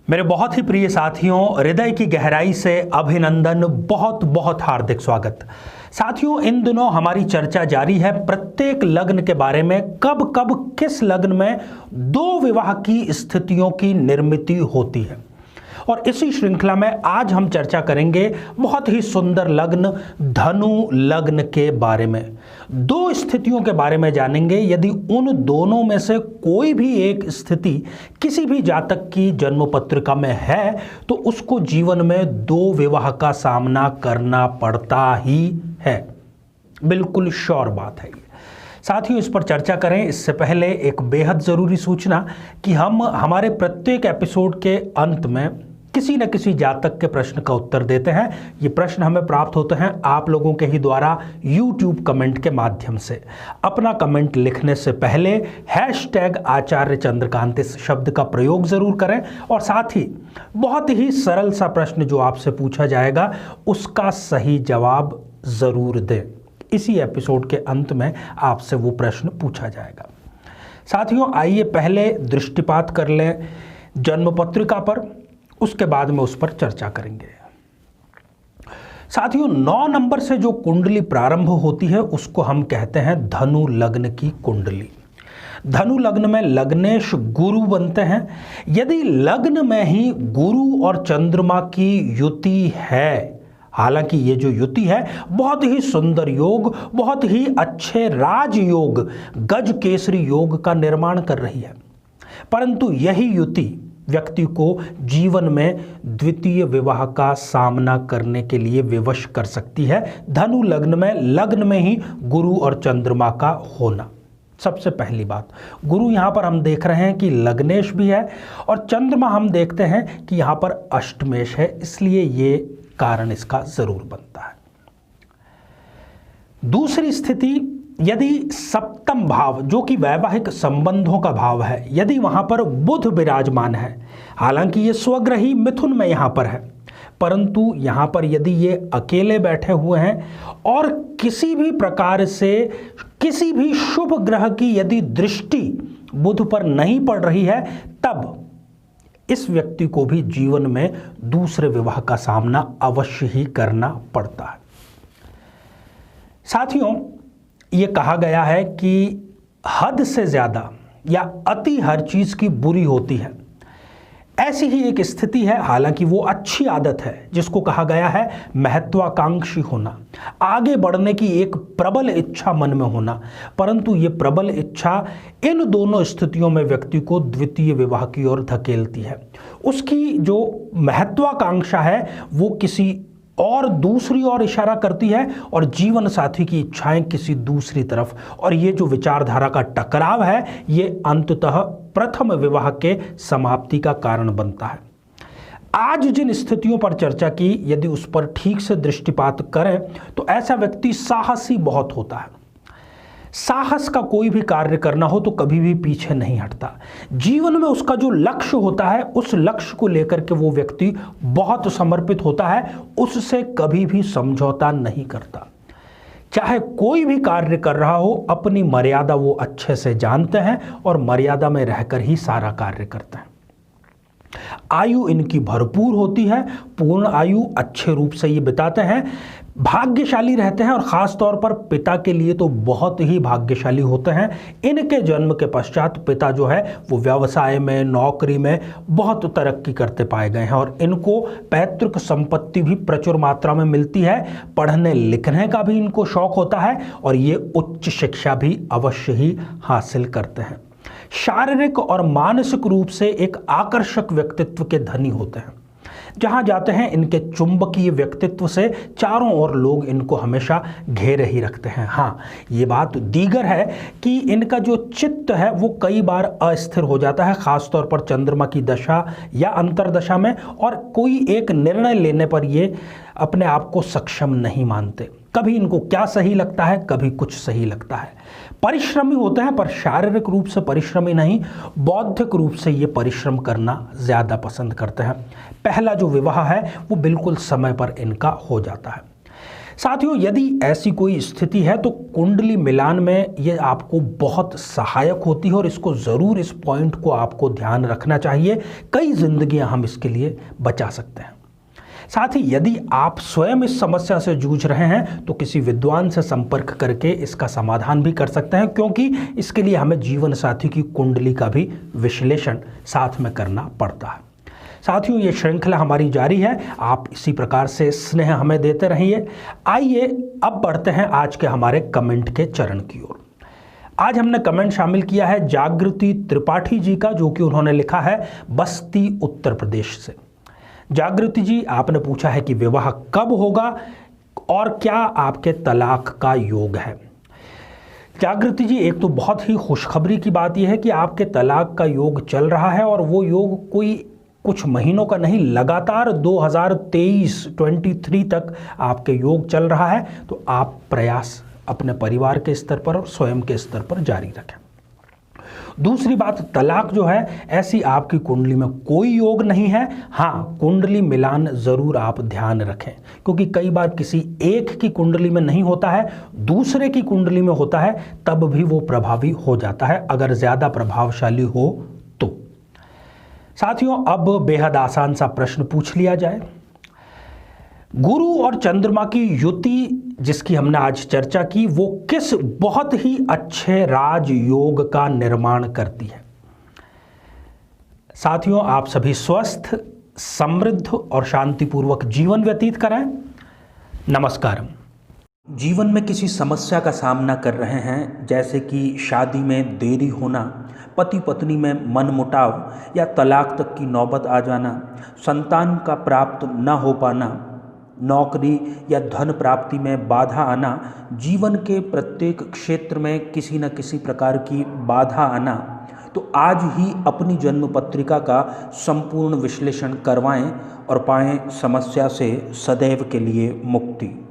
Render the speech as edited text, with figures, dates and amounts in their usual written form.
मेरे बहुत ही प्रिय साथियों, हृदय की गहराई से अभिनंदन, बहुत बहुत हार्दिक स्वागत। साथियों, इन दिनों हमारी चर्चा जारी है प्रत्येक लग्न के बारे में। कब कब किस लग्न में दो विवाह की स्थितियों की निर्मिति होती है, और इसी श्रृंखला में आज हम चर्चा करेंगे बहुत ही सुंदर लग्न धनु लग्न के बारे में। दो स्थितियों के बारे में जानेंगे। यदि उन दोनों में से कोई भी एक स्थिति किसी भी जातक की जन्म पत्रिका में है तो उसको जीवन में दो विवाह का सामना करना पड़ता ही है। बिल्कुल श्योर बात है ये। साथियों, इस पर चर्चा करें इससे पहले एक बेहद ज़रूरी सूचना कि हम हमारे प्रत्येक एपिसोड के अंत में किसी न किसी जातक के प्रश्न का उत्तर देते हैं। ये प्रश्न हमें प्राप्त होते हैं आप लोगों के ही द्वारा YouTube कमेंट के माध्यम से। अपना कमेंट लिखने से पहले #आचार्य चंद्रकांत इस शब्द का प्रयोग ज़रूर करें, और साथ ही बहुत ही सरल सा प्रश्न जो आपसे पूछा जाएगा उसका सही जवाब ज़रूर दें। इसी एपिसोड के अंत में आपसे वो प्रश्न पूछा जाएगा। साथियों, आइए पहले दृष्टिपात कर लें जन्म पत्रिका पर, उसके बाद में उस पर चर्चा करेंगे। साथियों, 9 नंबर से जो कुंडली प्रारंभ होती है उसको हम कहते हैं धनु लग्न की कुंडली। धनु लग्न में लग्नेश गुरु बनते हैं। यदि लग्न में ही गुरु और चंद्रमा की युति है, हालांकि ये जो युति है बहुत ही सुंदर योग, बहुत ही अच्छे राजयोग, गज केसरी योग का निर्माण कर रही है, परंतु यही युति व्यक्ति को जीवन में द्वितीय विवाह का सामना करने के लिए विवश कर सकती है। धनु लग्न में ही गुरु और चंद्रमा का होना। सबसे पहली बात, गुरु यहाँ पर हम देख रहे हैं कि लग्नेश भी है और चंद्रमा हम देखते हैं कि यहाँ पर अष्टमेश है, इसलिए ये कारण इसका जरूर बनता है। दूसरी स्थिति, यदि सप्तम भाव जो कि वैवाहिक संबंधों का भाव है, यदि वहां पर बुध विराजमान है, हालांकि ये स्वग्रही मिथुन में यहां पर है, परंतु यहां पर यदि ये अकेले बैठे हुए हैं और किसी भी प्रकार से किसी भी शुभ ग्रह की यदि दृष्टि बुध पर नहीं पड़ रही है, तब इस व्यक्ति को भी जीवन में दूसरे विवाह का सामना अवश्य ही करना पड़ता है। साथियों, ये कहा गया है कि हद से ज़्यादा या अति हर चीज़ की बुरी होती है। ऐसी ही एक स्थिति है, हालांकि वो अच्छी आदत है जिसको कहा गया है महत्वाकांक्षी होना, आगे बढ़ने की एक प्रबल इच्छा मन में होना, परंतु ये प्रबल इच्छा इन दोनों स्थितियों में व्यक्ति को द्वितीय विवाह की ओर धकेलती है। उसकी जो महत्वाकांक्षा है वो किसी और दूसरी ओर इशारा करती है और जीवन साथी की इच्छाएं किसी दूसरी तरफ, और ये जो विचारधारा का टकराव है ये अंततः प्रथम विवाह के समाप्ति का कारण बनता है। आज जिन स्थितियों पर चर्चा की, यदि उस पर ठीक से दृष्टिपात करें तो ऐसा व्यक्ति साहसी बहुत होता है। साहस का कोई भी कार्य करना हो तो कभी भी पीछे नहीं हटता। जीवन में उसका जो लक्ष्य होता है उस लक्ष्य को लेकर के वो व्यक्ति बहुत समर्पित होता है, उससे कभी भी समझौता नहीं करता। चाहे कोई भी कार्य कर रहा हो, अपनी मर्यादा वो अच्छे से जानते हैं और मर्यादा में रहकर ही सारा कार्य करते हैं। आयु इनकी भरपूर होती है, पूर्ण आयु अच्छे रूप से ये बिताते हैं, भाग्यशाली रहते हैं, और ख़ास तौर पर पिता के लिए तो बहुत ही भाग्यशाली होते हैं। इनके जन्म के पश्चात पिता जो है वो व्यवसाय में, नौकरी में बहुत तरक्की करते पाए गए हैं, और इनको पैतृक संपत्ति भी प्रचुर मात्रा में मिलती है। पढ़ने लिखने का भी इनको शौक होता है और ये उच्च शिक्षा भी अवश्य ही हासिल करते हैं। शारीरिक और मानसिक रूप से एक आकर्षक व्यक्तित्व के धनी होते हैं। जहां जाते हैं इनके चुंबकीय व्यक्तित्व से चारों ओर लोग इनको हमेशा घेरे ही रखते हैं। हाँ, ये बात दीगर है कि इनका जो चित्त है वो कई बार अस्थिर हो जाता है, खासतौर पर चंद्रमा की दशा या अंतर्दशा में, और कोई एक निर्णय लेने पर ये अपने आप को सक्षम नहीं मानते। कभी इनको क्या सही लगता है, कभी कुछ सही लगता है। परिश्रमी होते हैं पर शारीरिक रूप से परिश्रमी नहीं, बौद्धिक रूप से ये परिश्रम करना ज़्यादा पसंद करते हैं। पहला जो विवाह है वो बिल्कुल समय पर इनका हो जाता है। साथियों, यदि ऐसी कोई स्थिति है तो कुंडली मिलान में ये आपको बहुत सहायक होती है और इसको ज़रूर, इस पॉइंट को आपको ध्यान रखना चाहिए। कई जिंदगियां हम इसके लिए बचा सकते हैं। साथ ही यदि आप स्वयं इस समस्या से जूझ रहे हैं तो किसी विद्वान से संपर्क करके इसका समाधान भी कर सकते हैं, क्योंकि इसके लिए हमें जीवन साथी की कुंडली का भी विश्लेषण साथ में करना पड़ता है। साथियों, ये श्रृंखला हमारी जारी है, आप इसी प्रकार से स्नेह हमें देते रहिए। आइए अब बढ़ते हैं आज के हमारे कमेंट के चरण की ओर। आज हमने कमेंट शामिल किया है जागृति त्रिपाठी जी का, जो कि उन्होंने लिखा है बस्ती उत्तर प्रदेश से। जागृति जी, आपने पूछा है कि विवाह कब होगा और क्या आपके तलाक का योग है। जागृति जी, एक तो बहुत ही खुशखबरी की बात यह है कि आपके तलाक का योग चल रहा है और वो योग कोई कुछ महीनों का नहीं, लगातार 2023 तक आपके योग चल रहा है। तो आप प्रयास अपने परिवार के स्तर पर और स्वयं के स्तर पर जारी रखें। दूसरी बात, तलाक जो है, ऐसी आपकी कुंडली में कोई योग नहीं है। हाँ, कुंडली मिलान ज़रूर आप ध्यान रखें, क्योंकि कई बार किसी एक की कुंडली में नहीं होता है, दूसरे की कुंडली में होता है, तब भी वो प्रभावी हो जाता है, अगर ज़्यादा प्रभावशाली हो तो। साथियों, अब बेहद आसान सा प्रश्न पूछ लिया जाए। गुरु और चंद्रमा की युति जिसकी हमने आज चर्चा की, वो किस बहुत ही अच्छे राजयोग का निर्माण करती है। साथियों, आप सभी स्वस्थ, समृद्ध और शांतिपूर्वक जीवन व्यतीत करें। नमस्कारम। जीवन में किसी समस्या का सामना कर रहे हैं, जैसे कि शादी में देरी होना, पति पत्नी में मनमुटाव या तलाक तक की नौबत आ जाना, संतान का प्राप्त न हो पाना, नौकरी या धन प्राप्ति में बाधा आना, जीवन के प्रत्येक क्षेत्र में किसी न किसी प्रकार की बाधा आना, तो आज ही अपनी जन्म पत्रिका का संपूर्ण विश्लेषण करवाएं और पाएं समस्या से सदैव के लिए मुक्ति।